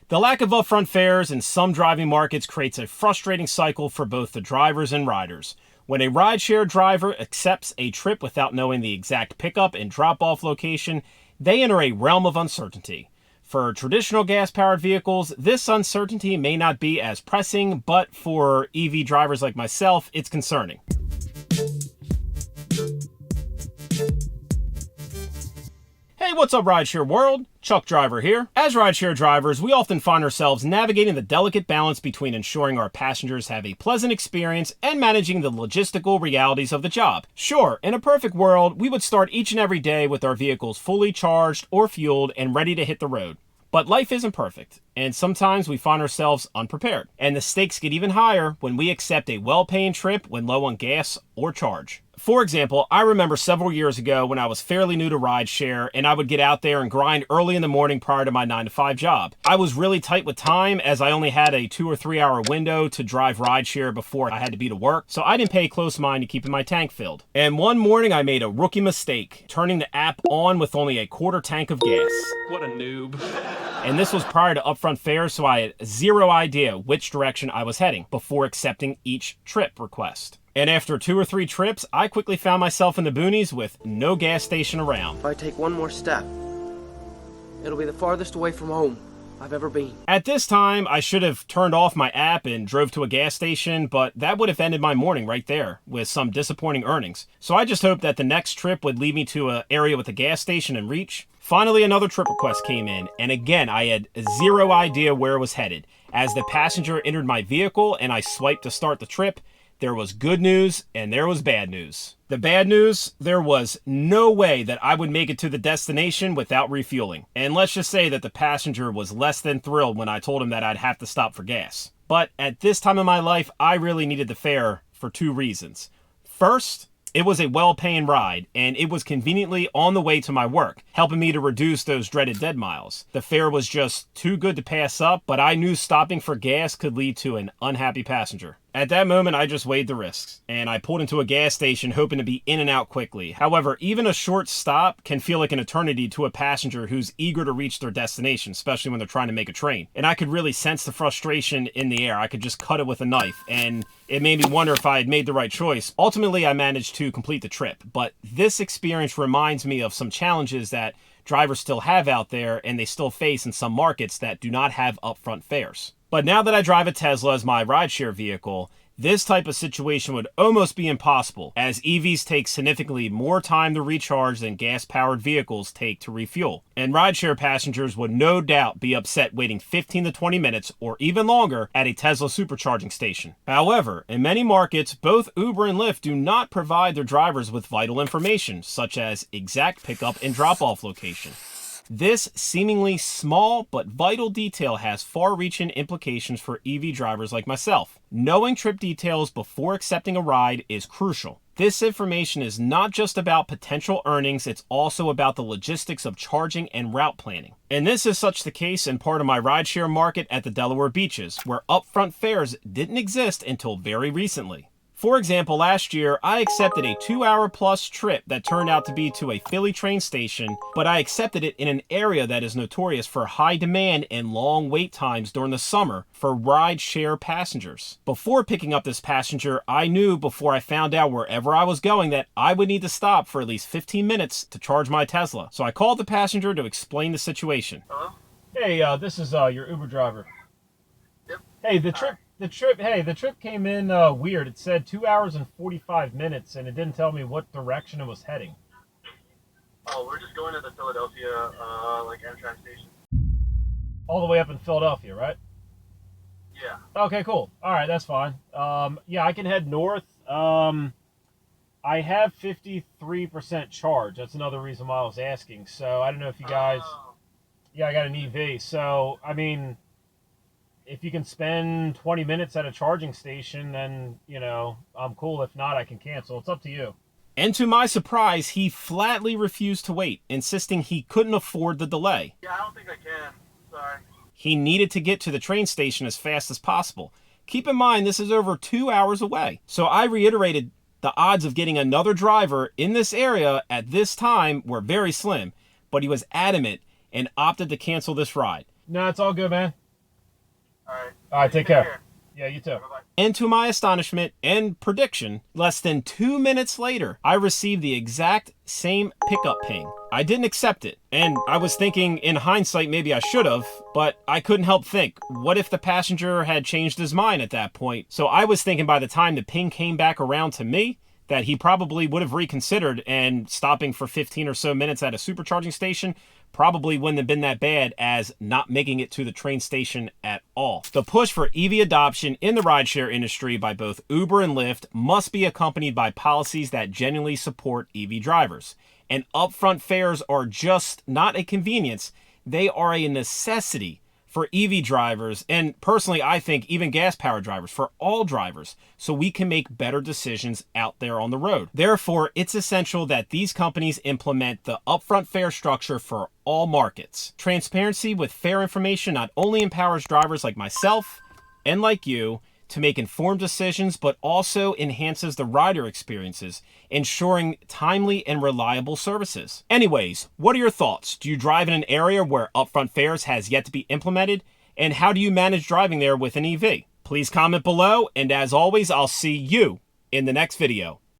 The lack of upfront fares in some driving markets creates a frustrating cycle for both the drivers and riders. When a rideshare driver accepts a trip without knowing the exact pickup and drop-off location, they enter a realm of uncertainty. For traditional gas-powered vehicles, this uncertainty may not be as pressing, but for EV drivers like myself, it's concerning. Hey, what's up, Rideshare World? Chuck Driver here. As rideshare drivers, we often find ourselves navigating the delicate balance between ensuring our passengers have a pleasant experience and managing the logistical realities of the job. Sure, in a perfect world, we would start each and every day with our vehicles fully charged or fueled and ready to hit the road. But life isn't perfect, and sometimes we find ourselves unprepared. And the stakes get even higher when we accept a well-paying trip when low on gas or charge. For example, I remember several years ago when I was fairly new to rideshare and I would get out there and grind early in the morning prior to my 9-to-5 job. I was really tight with time as I only had a 2 or 3 hour window to drive rideshare before I had to be to work, so I didn't pay close mind to keeping my tank filled. And one morning I made a rookie mistake, turning the app on with only a quarter tank of gas. What a noob. And this was prior to upfront fares, so I had zero idea which direction I was heading before accepting each trip request. And after 2 or 3 trips, I quickly found myself in the boonies with no gas station around. If I take one more step, it'll be the farthest away from home I've ever been. At this time, I should have turned off my app and drove to a gas station, but that would have ended my morning right there with some disappointing earnings. So I just hoped that the next trip would lead me to an area with a gas station in reach. Finally, another trip request came in, and again, I had zero idea where it was headed. As the passenger entered my vehicle and I swiped to start the trip, there was good news and there was bad news. The bad news, there was no way that I would make it to the destination without refueling. And let's just say that the passenger was less than thrilled when I told him that I'd have to stop for gas. But at this time in my life, I really needed the fare for 2 reasons. First, it was a well-paying ride, and it was conveniently on the way to my work, helping me to reduce those dreaded dead miles. The fare was just too good to pass up, but I knew stopping for gas could lead to an unhappy passenger. At that moment, I just weighed the risks, and I pulled into a gas station hoping to be in and out quickly. However, even a short stop can feel like an eternity to a passenger who's eager to reach their destination, especially when they're trying to make a train. And I could really sense the frustration in the air. I could just cut it with a knife, and it made me wonder if I had made the right choice. Ultimately, I managed to complete the trip, but this experience reminds me of some challenges that drivers still have out there and they still face in some markets that do not have upfront fares. But now that I drive a Tesla as my rideshare vehicle, this type of situation would almost be impossible, as EVs take significantly more time to recharge than gas-powered vehicles take to refuel. And rideshare passengers would no doubt be upset waiting 15 to 20 minutes or even longer at a Tesla supercharging station. However, in many markets, both Uber and Lyft do not provide their drivers with vital information, such as exact pickup and drop-off location. This seemingly small but vital detail has far-reaching implications for EV drivers like myself. Knowing trip details before accepting a ride is crucial. This information is not just about potential earnings, it's also about the logistics of charging and route planning. And this is such the case in part of my rideshare market at the Delaware beaches, where upfront fares didn't exist until very recently. For example, last year, I accepted a 2-hour-plus trip that turned out to be to a Philly train station, but I accepted it in an area that is notorious for high demand and long wait times during the summer for ride-share passengers. Before picking up this passenger, I knew before I found out wherever I was going that I would need to stop for at least 15 minutes to charge my Tesla. So I called the passenger to explain the situation. Hello? Hey, this is your Uber driver. Yep. Hey, the trip came in weird. It said 2 hours and 45 minutes, and it didn't tell me what direction it was heading. Oh, we're just going to the Philadelphia, Amtrak station. All the way up in Philadelphia, right? Yeah. Okay, cool. All right, that's fine. Yeah, I can head north. I have 53% charge. That's another reason why I was asking. So I don't know if you guys... Yeah, I got an EV. So, I mean... If you can spend 20 minutes at a charging station, then, I'm cool. If not, I can cancel. It's up to you. And to my surprise, he flatly refused to wait, insisting he couldn't afford the delay. Yeah, I don't think I can. Sorry. He needed to get to the train station as fast as possible. Keep in mind, this is over 2 hours away. So I reiterated the odds of getting another driver in this area at this time were very slim, but he was adamant and opted to cancel this ride. No, it's all good, man. All right. All right, take care. Yeah, you too. Bye-bye. And to my astonishment and prediction, less than 2 minutes later, I received the exact same pickup ping. I didn't accept it, and I was thinking in hindsight maybe I should have, but I couldn't help think, what if the passenger had changed his mind at that point? So I was thinking by the time the ping came back around to me, that he probably would have reconsidered, and stopping for 15 or so minutes at a supercharging station probably wouldn't have been that bad as not making it to the train station at all. The push for EV adoption in the rideshare industry by both Uber and Lyft must be accompanied by policies that genuinely support EV drivers. And upfront fares are just not a convenience, they are a necessity for EV drivers, and personally I think even gas-powered drivers, for all drivers, so we can make better decisions out there on the road. Therefore, it's essential that these companies implement the upfront fare structure for all markets. Transparency with fare information not only empowers drivers like myself and like you to make informed decisions, but also enhances the rider experiences, ensuring timely and reliable services. Anyways, what are your thoughts? Do you drive in an area where upfront fares has yet to be implemented? And how do you manage driving there with an EV? Please comment below, and as always, I'll see you in the next video.